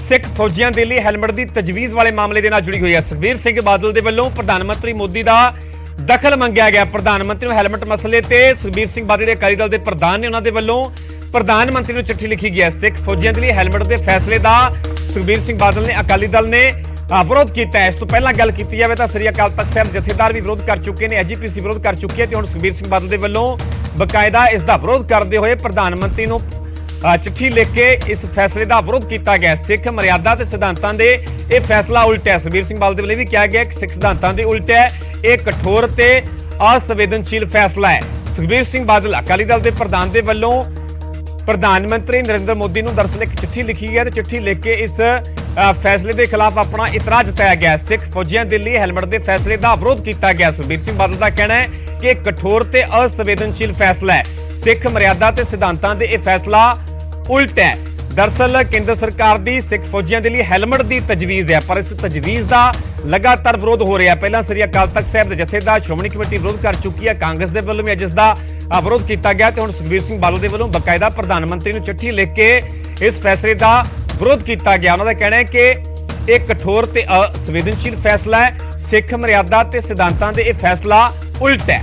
सिख फौजियां दे लई हैलमेट की तजवीज़ वाले मामले के नाल जुड़ी हुई है। सुखबीर सिंह बादल के वल्लों प्रधानमंत्री मोदी का दखल मंगया गया। प्रधानमंत्री हैलमेट मसले ते सुखबीर सिंह बादल अकाली दल के प्रधान ने उन्होंने वल्लों प्रधानमंत्री को चिट्ठी लिखी गई है। सिख फौजियां दे लई हैलमेट के फैसले का सुखबीर सिंह बादल ने अकाली दल ने विरोध किया है। इस तो पहला गल की जाए तो श्री अकाल तख्त साहिब जथेदार भी विरोध कर चुके हैं, एजीपीसी विरोध कर चुकी है तो हुण सुखबीर सिंह बादल के वल्लों बकायदा इसका विरोध करते हुए प्रधानमंत्री को चिट्ठी लिख के इस फैसले का विरोध किया गया। सिख मर्यादा ते सिद्धांतां दे यह फैसला उल्ट है। सुखबीर सिंह बादल के वल्लों भी कहा गया कि सिख सिद्धांतां दे उल्ट है, यह कठोर ते असंवेदनशील फैसला है। सुखबीर सिंह बादल अकाली दल के प्रधान के वल्लों प्रधानमंत्री नरेंद्र मोदी को दरअसल एक चिट्ठी लिखी है तो चिट्ठी लिख के इस फैसले के खिलाफ अपना इतराज जताया गया। सिख फौजियां दे लई हैलमेट के फैसले का विरोध किया गया। सुखबीर सिंह बादल का कहना है कि कठोर ते असंवेदनशील फैसला है। सिख मर्यादा ते सिद्धांतां दे यह फैसला उल्ट है। दरअसल केंद्र सरकार की सिख फौजियां दे लई हैलमेट की तजवीज़ है, पर इस तजवीज़ का लगातार विरोध हो रहा है। पहला श्री अकाल तख्त साहिब के जथेदार श्रोमणी कमेटी विरोध कर चुकी है, कांग्रेस के वल्लों भी अज इसका विरोध किया गया तो हुण सुखबीर सिंह बादल के वल्लों बकायदा प्रधानमंत्री को चिट्ठी लिख के इस फैसले का विरोध किया गया। उन्होंने कहना है कि एक कठोर ते असंवेदनशील फैसला है। सिख मर्यादा ते सिद्धांतां दे यह फैसला उल्ट है।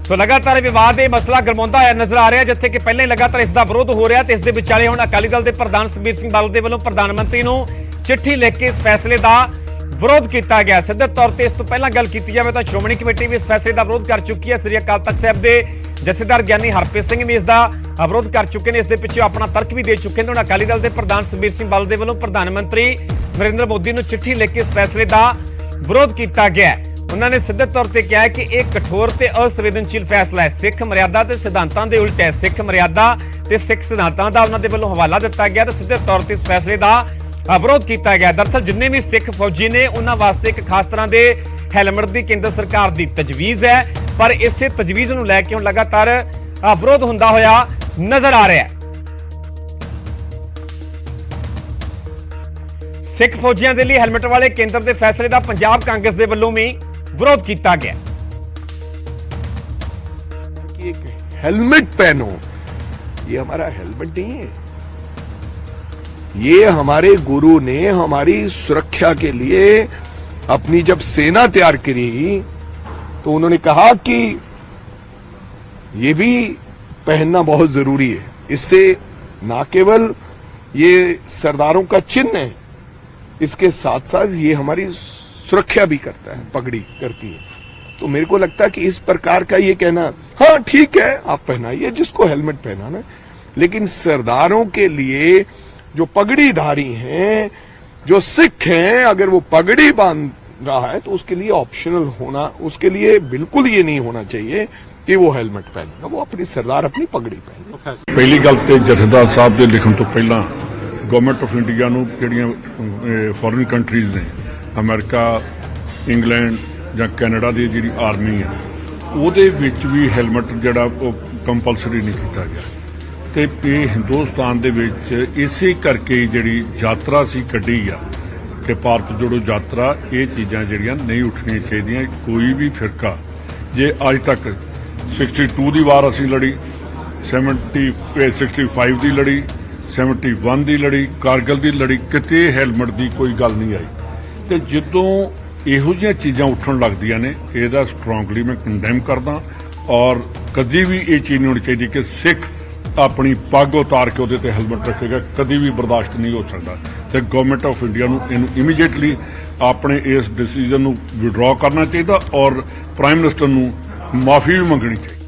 तो लगातार विवाद यह मसला गरमाउंदा होया नजर आ रहा है, जिथे कि पहले ही लगातार इसका विरोध हो रहा है। इस दे विचाले हुण अकाली दल के प्रधान सुखबीर सिंह बादल के वल्लों प्रधानमंत्री को चिट्ठी लिख के इस फैसले का विरोध किया गया। सीधे तौर पर इस तो पहला गल की जाए तो श्रोमणी कमेटी भी इस फैसले का विरोध कर चुकी है। श्री अकाल तख्त साहिब के जथेदार ज्ञानी हरप्रीत सिंह भी इसका विरोध कर चुके हैं, इस पिछे अपना तर्क भी दे चुके हैं। अकाली दल के प्रधान सुखबीर सिंह बादल के वल्लों प्रधानमंत्री नरेंद्र मोदी को चिट्ठी लिख के इस फैसले का विरोध किया गया। उन्होंने सीधे तौर पर कहा कि एक कठोर ते असंवेदनशील फैसला है। सिख मर्यादा ते सिद्धांतां दे उल्ट है। सिख मर्यादा ते सिख सिद्धांतां दा उन्होंने वल्लों हवाला दिता गया तो सीधे तौर पर इस फैसले का विरोध किया गया। दरअसल जिन्ने भी सिख फौजी ने उन्होंने वास्ते एक खास तरह के हैलमेट की केंद्र सरकार की तजवीज़ है, पर इस तजवीज़ को लैके हुण लगातार विरोध होंदा होया नजर आ रहा है। सिख फौजियां दे लई हैलमेट वाले केंद्र के फैसले का पंजाब कांग्रेस के वल्लों भी विरोध किया गया। कि एक हेलमेट पहनो, ये हमारा हेलमेट नहीं है, ये हमारे गुरु ने हमारी सुरक्षा के लिए अपनी जब सेना तैयार करी तो उन्होंने कहा कि ये भी पहनना बहुत जरूरी है। इससे ना केवल ये सरदारों का चिन्ह है, इसके साथ साथ ये हमारी सुरक्षा भी करता है, पगड़ी करती है। तो मेरे को लगता है कि इस प्रकार का ये कहना, हाँ ठीक है आप पहनाइए जिसको हेलमेट पहनाना, लेकिन सरदारों के लिए जो पगड़ीधारी हैं, जो सिख हैं, अगर वो पगड़ी बांध रहा है तो उसके लिए ऑप्शनल होना, उसके लिए बिल्कुल ये नहीं होना चाहिए कि वो हेलमेट पहनेगा, वो अपनी सरदार अपनी पगड़ी पहने। पहली गल तो जथेदार साहब के लिखण तो पहला गवर्नमेंट ऑफ इंडिया नूं जिहड़ियां फॉरेन कंट्रीज़ ने, अमेरिका, इंग्लैंड ਜਾਂ कैनेडा की जी आर्मी है, ਉਹਦੇ ਵਿੱਚ भी हैलमेट ਜਿਹੜਾ ਉਹ ਕੰਪਲਸਰੀ नहीं किया गया। ਤੇ ਇਹ ਹਿੰਦੁਸਤਾਨ ਦੇ ਵਿੱਚ ਇਸੇ ਕਰਕੇ ਜਿਹੜੀ ਯਾਤਰਾ ਸੀ ਕੱਢੀ ਆ ਕਿ ਭਾਰਤ ਜੋੜੋ ਯਾਤਰਾ, ਇਹ ਚੀਜ਼ਾਂ ਜਿਹੜੀਆਂ ਨਹੀਂ ਉੱਠਣੀਆਂ ਚਾਹੀਦੀਆਂ। ਕੋਈ ਵੀ ਫਿਰਕਾ ਜੇ ਅੱਜ ਤੱਕ 62 ਦੀ ਵਾਰ ਅਸੀਂ ਲੜੀ, 65 ਦੀ ਲੜੀ, 71 ਦੀ ਲੜੀ, ਕਾਰਗਿਲ ਦੀ ਲੜੀ, ਕਿਤੇ ਹੈਲਮਟ ਦੀ ਕੋਈ ਗੱਲ ਨਹੀਂ ਆਈ। ਤੇ ਜਦੋਂ ਇਹੋ ਜਿਹੀਆਂ ਚੀਜ਼ਾਂ ਉੱਠਣ ਲੱਗਦੀਆਂ ਨੇ, ਇਹਦਾ ਸਟਰੋਂਗਲੀ ਮੈਂ ਕੰਡੈਮ ਕਰਦਾ ਔਰ ਕਦੀ ਵੀ ਇਹ ਚੀਜ਼ ਨਹੀਂ ਹੋਣੀ ਚਾਹੀਦੀ ਕਿ ਸਿੱਖ ਆਪਣੀ ਪੱਗ ਉਤਾਰ ਕੇ ਉਹਦੇ ਤੇ ਹੈਲਮਟ ਰੱਖੇਗਾ, ਕਦੀ ਵੀ ਬਰਦਾਸ਼ਤ ਨਹੀਂ ਹੋ ਸਕਦਾ। ਤੇ ਗਵਰਨਮੈਂਟ ਆਫ ਇੰਡੀਆ ਨੂੰ ਇਹਨੂੰ ਇਮੀਡੀਏਟਲੀ ਆਪਣੇ ਇਸ ਡਿਸੀਜਨ ਨੂੰ ਵਿਡਰਾ ਕਰਨਾ ਚਾਹੀਦਾ ਔਰ ਪ੍ਰਾਈਮ ਮਿਨਿਸਟਰ ਨੂੰ ਮਾਫੀ ਵੀ ਮੰਗਣੀ ਚਾਹੀਦੀ।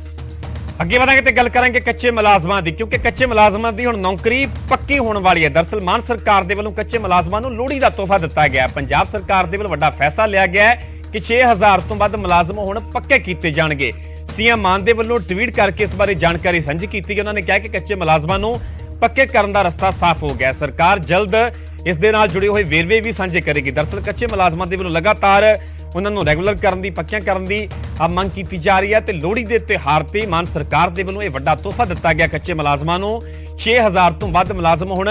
ਅੱਗੇ ਵਧਾਂਗੇ ਤੇ ਗੱਲ ਕਰਾਂਗੇ ਕੱਚੇ ਮੁਲਾਜ਼ਮਾਂ ਦੀ, ਕਿਉਂਕਿ ਕੱਚੇ ਮੁਲਾਜ਼ਮਾਂ ਦੀ ਹੁਣ ਨੌਕਰੀ ਪੱਕੀ ਹੋਣ ਵਾਲੀ ਹੈ। ਦਰਅਸਲ ਮਾਨ ਸਰਕਾਰ ਦੇ ਵੱਲੋਂ ਕੱਚੇ ਮੁਲਾਜ਼ਮਾਂ ਨੂੰ ਲੋਹੜੀ ਦਾ ਤੋਹਫਾ ਦਿੱਤਾ ਗਿਆ। ਪੰਜਾਬ ਸਰਕਾਰ ਦੇ ਵੱਲੋਂ ਵੱਡਾ ਫੈਸਲਾ ਲਿਆ ਗਿਆ ਹੈ ਕਿ 6000 ਤੋਂ ਵੱਧ ਮੁਲਾਜ਼ਮ ਹੁਣ ਪੱਕੇ ਕੀਤੇ ਜਾਣਗੇ। ਸੀਐਮ ਮਾਨ ਦੇ ਵੱਲੋਂ ਟਵੀਟ ਕਰਕੇ ਇਸ ਬਾਰੇ ਜਾਣਕਾਰੀ ਸਾਂਝੀ ਕੀਤੀ ਗਈ। ਉਹਨਾਂ ਨੇ ਕਿਹਾ ਕਿ ਕੱਚੇ ਮੁਲਾਜ਼ਮਾਂ ਨੂੰ ਪੱਕੇ ਕਰਨ ਦਾ ਰਸਤਾ ਸਾਫ਼ ਹੋ ਗਿਆ। ਸਰਕਾਰ ਜਲਦ ਇਸ ਦੇ ਨਾਲ ਜੁੜੇ ਹੋਏ ਵੇਰਵੇ ਵੀ ਸਾਂਝੇ ਕਰੇਗੀ। ਦਰਅਸਲ ਕੱਚੇ ਮੁਲਾਜ਼ਮਾਂ ਦੇ ਵੱਲੋਂ ਲਗਾਤਾਰ ਉਹਨਾਂ ਨੂੰ ਰੈਗੂਲਰ ਕਰਨ ਦੀ, ਪੱਕਿਆਂ ਕਰਨ ਦੀ ਮੰਗ ਕੀਤੀ ਜਾ ਰਹੀ ਹੈ ਤੇ ਲੋਹੜੀ ਦੇ ਤਿਉਹਾਰ ਤੇ ਮਾਨ ਸਰਕਾਰ ਦੇ ਵੱਲੋਂ ਇਹ ਵੱਡਾ ਤੋਹਫਾ ਦਿੱਤਾ ਗਿਆ। ਕੱਚੇ ਮੁਲਾਜ਼ਮਾਂ ਨੂੰ 6000 ਤੋਂ ਵੱਧ ਮੁਲਾਜ਼ਮ ਹੁਣ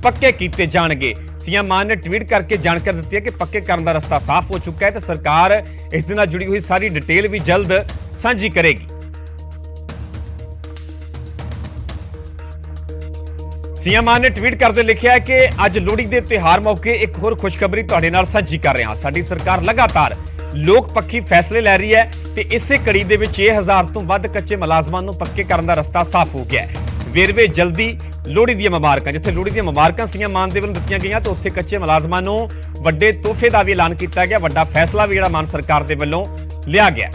ਪੱਕੇ ਕੀਤੇ ਜਾਣਗੇ। सीएम मान ने ट्वीट करके जानकारी दी है कि पक्के करने का रास्ता साफ हो चुका है तो सरकार इस जुड़ी हुई सारी डिटेल भी जल्द साझी करेगी। ਸੀਐਮ ਮਾਨ ਨੇ ਟਵੀਟ ਕਰਦੇ ਲਿਖਿਆ ਕਿ ਅੱਜ ਲੋਹੜੀ ਦੇ ਤਿਉਹਾਰ ਮੌਕੇ ਇੱਕ ਹੋਰ ਖੁਸ਼ਖਬਰੀ ਤੁਹਾਡੇ ਨਾਲ ਸਾਂਝੀ ਕਰ ਰਹੇ ਹਾਂ। ਸਾਡੀ ਸਰਕਾਰ ਲਗਾਤਾਰ ਲੋਕ ਪੱਖੀ ਫੈਸਲੇ ਲੈ ਰਹੀ ਹੈ ਤੇ ਇਸੇ ਕੜੀ ਦੇ ਵਿੱਚ 6000 ਤੋਂ ਵੱਧ ਕੱਚੇ ਮੁਲਾਜ਼ਮਾਂ ਨੂੰ ਪੱਕੇ ਕਰਨ ਦਾ ਰਸਤਾ ਸਾਫ਼ ਹੋ ਗਿਆ ਹੈ। ਵੇਰਵੇ ਜਲਦੀ। ਲੋਹੜੀ ਦੀਆਂ ਮੁਬਾਰਕਾਂ। ਜਿੱਥੇ ਲੋਹੜੀ ਦੀਆਂ ਮੁਬਾਰਕਾਂ ਸੀਐਮ ਮਾਨ ਦੇ ਵੱਲੋਂ ਦਿੱਤੀਆਂ ਗਈਆਂ ਤੇ ਉੱਥੇ ਕੱਚੇ ਮੁਲਾਜ਼ਮਾਂ ਨੂੰ ਵੱਡੇ ਤੋਹਫੇ ਦਾ ਵੀ ਐਲਾਨ ਕੀਤਾ ਗਿਆ। ਵੱਡਾ ਫੈਸਲਾ ਵੀ ਜਿਹੜਾ ਮਾਨ ਸਰਕਾਰ ਦੇ ਵੱਲੋਂ ਲਿਆ ਗਿਆ।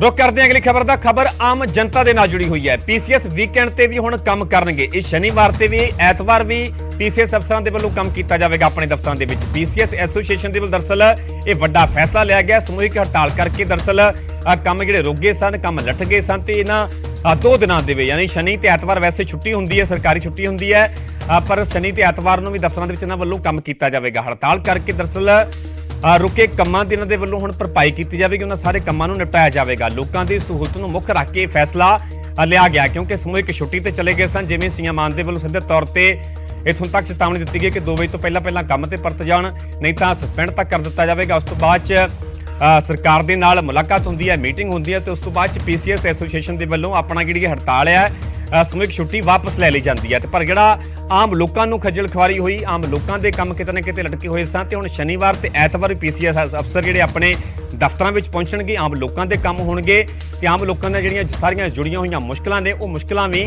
रुख करते हैं अगली खबर का। खबर आम जनता के नाल जुड़ी हुई है। पीसीएस वीकेंड ते भी हुण काम करनगे। इस शनिवार ते भी ऐतवार भी पीसीएस अफसरां दे वल्लों काम कीता जाएगा अपने दफ्तरां दे विच। पीसीएस एसोसीएशन दे वल्लों दरअसल ये वड्डा फैसला लिया गया। समूहिक हड़ताल करके दरअसल काम जिहड़े रुक गए सन, काम लट गए सन ते इन्हां 2 दिनां दे विच यानी शनि ते ऐतवार वैसे छुट्टी हुंदी है, सरकारी छुट्टी हुंदी है, पर शनि ते ऐतवार नूं भी दफ्तरां दे विच इन्हां वल्लों काम कीता जाएगा। हड़ताल करके दरअसल रुके ਕੰਮਾਂ ਦੀ ਇਹਨਾਂ ਦੇ ਵੱਲੋਂ ਹੁਣ ਭਰਪਾਈ ਕੀਤੀ ਜਾਵੇਗੀ। ਉਹਨਾਂ ਸਾਰੇ ਕੰਮਾਂ ਨੂੰ ਨਿਪਟਾਇਆ ਜਾਵੇਗਾ। ਲੋਕਾਂ ਦੀ ਸਹੂਲਤ ਨੂੰ ਮੁੱਖ ਰੱਖ ਕੇ ਫੈਸਲਾ ਲਿਆ ਗਿਆ ਕਿਉਂਕਿ ਸਮੂਹਿਕ ਛੁੱਟੀ ਤੇ ਚਲੇ ਗਏ ਸਨ। ਜਿਵੇਂ ਸੀਐਮ ਮਾਨ ਦੇ ਵੱਲੋਂ ਸਿੱਧੇ ਤੌਰ ਤੇ ਇਥੋਂ ਤੱਕ ਚੇਤਾਵਨੀ ਦਿੱਤੀ ਗਈ ਕਿ 2 ਵਜੇ ਤੋਂ ਪਹਿਲਾਂ ਕੰਮ ਤੇ ਪਰਤ ਜਾਣ, ਨਹੀਂ ਤਾਂ ਸਸਪੈਂਡ ਤੱਕ ਕਰ ਦਿੱਤਾ ਜਾਵੇਗਾ। ਉਸ ਤੋਂ ਬਾਅਦ ਚ ਸਰਕਾਰ ਦੇ ਨਾਲ ਮੁਲਾਕਾਤ ਹੁੰਦੀ ਹੈ, ਮੀਟਿੰਗ ਹੁੰਦੀ ਹੈ ਤੇ ਉਸ ਤੋਂ ਬਾਅਦ ਚ ਪੀਸੀਐਸ ਐਸੋਸੀਏਸ਼ਨ ਦੇ ਵੱਲੋਂ ਆਪਣਾ ਜਿਹੜੀ ਹੜਤਾਲ ਹੈ ਸਮੂਹਿਕ ਛੁੱਟੀ ਵਾਪਸ ਲੈ ਲਈ ਜਾਂਦੀ ਹੈ। ਤੇ ਪਰ ਜਿਹੜਾ ਆਮ ਲੋਕਾਂ ਨੂੰ ਖੱਜਲ ਖਵਾਰੀ ਹੋਈ, ਆਮ ਲੋਕਾਂ ਦੇ ਕੰਮ ਕਿਤੇ ਨਾ ਕਿਤੇ ਲਟਕੇ ਹੋਏ ਸਨ ਤੇ ਹੁਣ ਸ਼ਨੀਵਾਰ ਤੇ ਐਤਵਾਰ ਵੀ ਪੀਸੀਐਸ ਅਫਸਰ ਜਿਹੜੇ ਆਪਣੇ ਦਫ਼ਤਰਾਂ ਵਿੱਚ ਪਹੁੰਚਣਗੇ, ਆਮ ਲੋਕਾਂ ਦੇ ਕੰਮ ਹੋਣਗੇ ਤੇ ਆਮ ਲੋਕਾਂ ਨਾਲ ਜਿਹੜੀਆਂ ਸਾਰੀਆਂ ਜੁੜੀਆਂ ਹੋਈਆਂ ਮੁਸ਼ਕਲਾਂ ਨੇ ਉਹ ਮੁਸ਼ਕਲਾਂ ਵੀ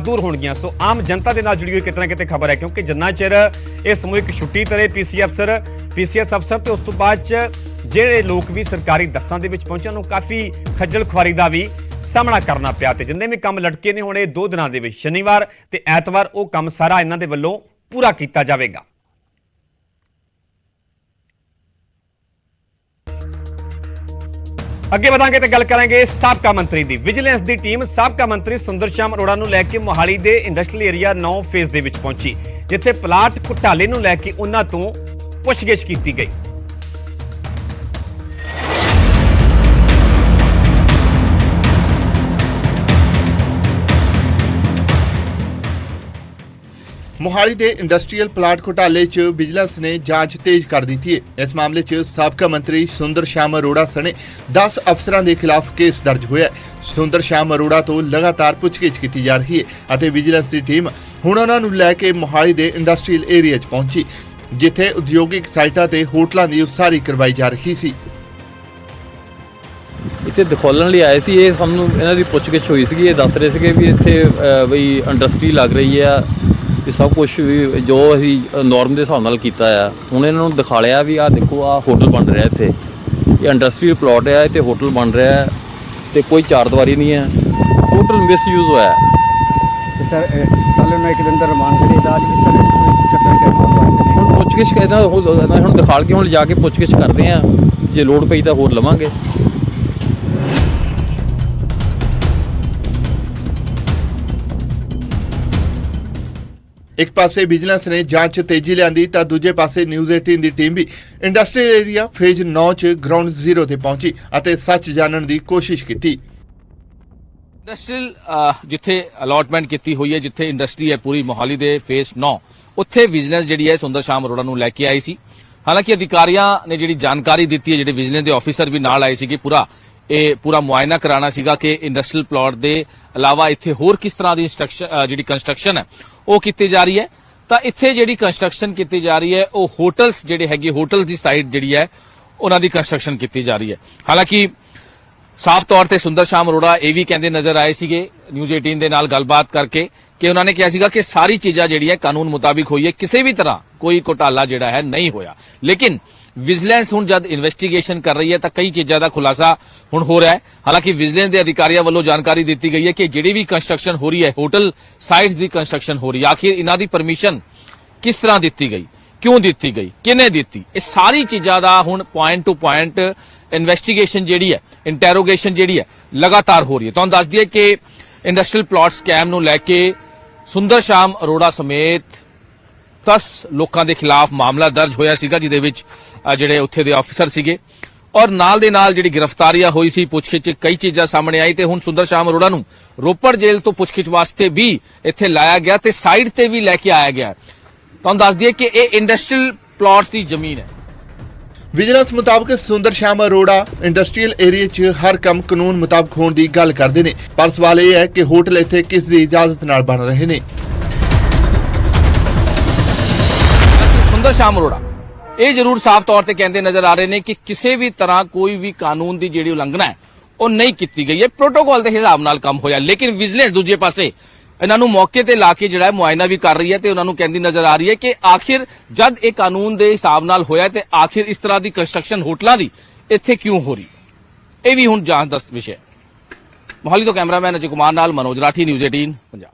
ਦੂਰ ਹੋਣਗੀਆਂ। ਸੋ ਆਮ ਜਨਤਾ ਦੇ ਨਾਲ ਜੁੜੀ ਹੋਈ ਕਿਤੇ ਨਾ ਕਿਤੇ ਖਬਰ ਹੈ ਕਿਉਂਕਿ ਜਿੰਨਾ ਚਿਰ ਇਹ ਸਮੂਹਿਕ ਛੁੱਟੀ ਤਰੇ ਪੀਸੀਐਸ ਅਫਸਰ ਤੇ ਉਸ ਤੋਂ ਬਾਅਦ ਚ ਜਿਹੜੇ ਲੋਕ ਵੀ ਸਰਕਾਰੀ ਦਫ਼ਤਰਾਂ ਦੇ ਵਿੱਚ ਪਹੁੰਚਣ ਨੂੰ ਕਾਫੀ ਖੱਜਲ ਖੁਆਰੀ ਦਾ ਵੀ ਸਾਹਮਣਾ ਕਰਨਾ ਪਿਆ ਤੇ ਜਿੰਨੇ ਵੀ ਕੰਮ ਲਟਕੇ ਨੇ ਹੁਣ ਇਹ 2 ਦਿਨਾਂ ਦੇ ਵਿੱਚ ਸ਼ਨੀਵਾਰ ਤੇ ਐਤਵਾਰ ਉਹ ਕੰਮ ਸਾਰਾ ਇਹਨਾਂ ਦੇ ਵੱਲੋਂ ਪੂਰਾ ਕੀਤਾ ਜਾਵੇਗਾ। ਅੱਗੇ ਵਧਾਂਗੇ ਤੇ ਗੱਲ ਕਰਾਂਗੇ ਸਾਬਕਾ ਮੰਤਰੀ ਦੀ। ਵਿਜੀਲੈਂਸ ਦੀ ਟੀਮ ਸਾਬਕਾ ਮੰਤਰੀ ਸੁੰਦਰ ਸ਼ਾਮ ਅਰੋੜਾ ਨੂੰ ਲੈ ਕੇ ਮੋਹਾਲੀ ਦੇ ਇੰਡਸਟਰੀਅਲ ਏਰੀਆ 9 ਫੇਜ਼ ਦੇ ਵਿੱਚ ਪਹੁੰਚੀ ਜਿੱਥੇ ਪਲਾਟ ਘੁਟਾਲੇ ਨੂੰ ਲੈ ਕੇ ਉਹਨਾਂ ਤੋਂ ਪੁੱਛਗਿੱਛ ਕੀਤੀ ਗਈ। मोहाली के इंडस्ट्रीयल प्लाट घोटाले च विजिलेंस ने जांच तेज कर दी है। इस मामले च साबका मंत्री सुंदर श्याम अरोड़ा सने 10 अफसरां के खिलाफ केस दर्ज होया है। सुंदर श्याम अरोड़ा तो लगातार पुछगिछ की जा रही है और विजिलेंस की टीम हुण उन्हां नूं लैके मोहाली के इंडस्ट्रीयल एरिया च पहुंची जिथे उद्योगिक साइटां ते होटलों की उसारी करवाई जा रही सी। ਇੱਥੇ ਦਿਖਾਉਣ ਲਈ ਆਏ ਸੀ। ਇਹ ਸਾਨੂੰ ਇਹਨਾਂ ਦੀ ਪੁੱਛਗਿੱਛ ਹੋਈ ਸੀਗੀ। ਇਹ ਦੱਸ ਰਹੇ ਸੀਗੇ ਵੀ ਇੱਥੇ ਬਈ ਇੰਡਸਟਰੀ ਲੱਗ ਰਹੀ ਆ, ਇਹ ਸਭ ਕੁਝ ਵੀ ਜੋ ਅਸੀਂ ਨੋਰਮ ਦੇ ਹਿਸਾਬ ਨਾਲ ਕੀਤਾ ਆ। ਹੁਣ ਇਹਨਾਂ ਨੂੰ ਦਿਖਾ ਲਿਆ ਵੀ ਆਹ ਦੇਖੋ ਆਹ ਹੋਟਲ ਬਣ ਰਿਹਾ ਇੱਥੇ, ਇਹ ਇੰਡਸਟਰੀਅਲ ਪਲਾਟ ਹੈ ਤੇ ਹੋਟਲ ਬਣ ਰਿਹਾ ਤੇ ਕੋਈ ਚਾਰ ਦੀਵਾਰੀ ਨਹੀਂ ਹੈ, ਟੋਟਲ ਮਿਸਯੂਜ਼ ਹੋਇਆ ਤੇ ਸਰ ਕੱਲ੍ਹ ਨੂੰ ਇੱਕ ਦਿਨ ਦਾ ਰਿਮਾਂਡ ਕਰੀ ਦਾਜ ਵੀ ਸਰ ਹੁਣ ਪੁੱਛਗਿੱਛ ਕਰਨਾ ਹੁਣ ਦਿਖਾ ਕੇ ਹੁਣ ਜਾ ਕੇ ਪੁੱਛਗਿੱਛ ਕਰਦੇ ਆ, ਜੇ ਲੋੜ ਪਈ ਤਾਂ ਹੋਰ ਲਵਾਂਗੇ। एक पासे विजिलेंस ने जांच तेजी लियांदी तां दूजे पासे न्यूज़ 18 की टीम भी इंडस्ट्रीयल एरिया फेज 9 च ग्राउंड जीरो ते पहुंची अते सच जानने की कोशिश की। इंडस्ट्रीयल जिथे अलॉटमेंट की हुई है, जिथे इंडस्ट्री है पूरी मोहाली दे फेज 9 उत्थे विजिलेंस जिहड़ी है सुंदर श्याम अरोड़ा नूं लैके आई सी। हालांकि अधिकारियों ने जिहड़ी जानकारी दी है, जिहड़े विजिलेंस के ऑफिसर भी नाल आए सी पूरा मुआयना कराना सीगा कि इंडस्ट्रीयल प्लॉट के अलावा इत्थे होर किस तरह की जिहड़ी कंस्ट्रक्शन है वो की जा रही है। तो इत्थे जिहड़ी कंस्ट्रक्शन की जा रही है वो होटल्स जिहड़े हैगे होटल्स की साइड जिहड़ी है उन्हां दी कंस्ट्रक्शन की जा रही है। हालांकि साफ तौर पर सुंदर श्याम अरोड़ा ये भी कहते नजर आए सीगे न्यूज़ 18 दे नाल गलबात करके कि उन्होंने कहा सीगा कि सारी चीज़ां जिहड़ी है कानून मुताबिक हुई है, किसी भी तरह कोई घोटाला जिहड़ा है नहीं होया। लेकिन विजिलेंस हुण जब इन्वेस्टिगेशन कर रही है तो कई चीज़ों का खुलासा हुण हो रहा है। हालांकि विजिलेंस के अधिकारियों वालों जानकारी दी गई है कि जिहड़ी भी कंस्ट्रक्शन हो रही है, होटल साइट्स की कंस्ट्रक्शन हो रही है, आखिर इन्हां दी परमिशन किस तरह दी गई, क्यों दी गई, किने दी, ये सारी चीज़ों का हुण पॉइंट टू पॉइंट इन्वेस्टिगेशन जिहड़ी है, इंटेरोगेशन जिहड़ी है लगातार हो रही है। तो दस दिए कि इंडस्ट्रीयल प्लॉट स्कैम नूं लैके सुंदर श्याम अरोड़ा समेत 10 लोगों के खिलाफ मामला दर्ज होया सीगा जिहदे विच जिहड़े उत्थे दे ऑफिसर सीगे और नाल दे नाल जिहड़ी गिरफ्तारियां होई सी, पुछगिछ कई चीज़ां सामने आई ते हुण सुंदर श्याम अरोड़ा नूं रोपड़ जेल तो पुछगिछ वास्ते भी इत्थे लाया गया ते साइड ते भी लैके आया गया। तुहानूं दस दिए कि ये इंडस्ट्रीयल प्लॉट्स की जमीन है। ਵਿਜੀਲੈਂਸ ਮੁਤਾਬਕ ਸੁੰਦਰ ਸ਼ਾਮ ਅਰੋੜਾ ਇੰਡਸਟਰੀਅਲ ਏਰੀਆ 'ਚ ਹਰ ਕੰਮ ਕਾਨੂੰਨ ਮੁਤਾਬਕ ਹੋਣ ਦੀ ਗੱਲ ਕਰਦੇ ਨੇ, ਪਰ ਸਵਾਲ ਇਹ ਹੈ ਕਿ ਹੋਟਲ ਇੱਥੇ ਕਿਸ ਦੀ ਇਜਾਜ਼ਤ ਨਾਲ ਬਣ ਰਹੇ ਨੇ। ਸੁੰਦਰ ਸ਼ਾਮ ਅਰੋੜਾ ਇਹ ਜ਼ਰੂਰ ਸਾਫ਼ ਤੌਰ ਤੇ ਕਹਿੰਦੇ ਨਜ਼ਰ ਆ ਰਹੇ ਨੇ ਕਿ ਕਿਸੇ ਵੀ ਤਰ੍ਹਾਂ ਕੋਈ ਵੀ ਕਾਨੂੰਨ ਦੀ ਜਿਹੜੀ ਉਲੰਘਣਾ ਹੈ ਉਹ ਨਹੀਂ ਕੀਤੀ ਗਈ ਹੈ, ਪ੍ਰੋਟੋਕਾਲ ਦੇ ਹਿਸਾਬ ਨਾਲ ਕੰਮ ਹੋਇਆ। ਲੇਕਿਨ ਵਿਜੀਲੈਂਸ ਦੂਜੇ ਪਾਸੇ ਇਹਨਾਂ ਨੂੰ ਮੌਕੇ ਤੇ ਲਾ ਕੇ ਜਿਹੜਾ ਮੁਆਇਨਾ ਵੀ ਕਰ ਰਹੀ ਹੈ ਤੇ ਉਹਨਾਂ ਨੂੰ ਕਹਿੰਦੀ ਨਜ਼ਰ ਆ ਰਹੀ ਹੈ ਕਿ ਆਖਿਰ ਜਦ ਇਹ ਕਾਨੂੰਨ ਦੇ ਹਿਸਾਬ ਨਾਲ ਹੋਇਆ ਤੇ ਆਖਿਰ ਇਸ ਤਰ੍ਹਾਂ ਦੀ ਕੰਸਟਰਕਸ਼ਨ ਹੋਟਲਾਂ ਦੀ ਇੱਥੇ ਕਿਉਂ ਹੋ ਰਹੀ, ਇਹ ਵੀ ਹੁਣ ਜਾਂਚ ਦਾ ਵਿਸ਼ਾ ਹੈ। ਮੋਹਾਲੀ ਤੋਂ ਕੈਮਰਾਮੈਨ ਅਜੇ ਕੁਮਾਰ ਨਾਲ ਮਨੋਜ ਰਾਠੀ, ਨਿਊਜ਼ 18 ਪੰਜਾਬ।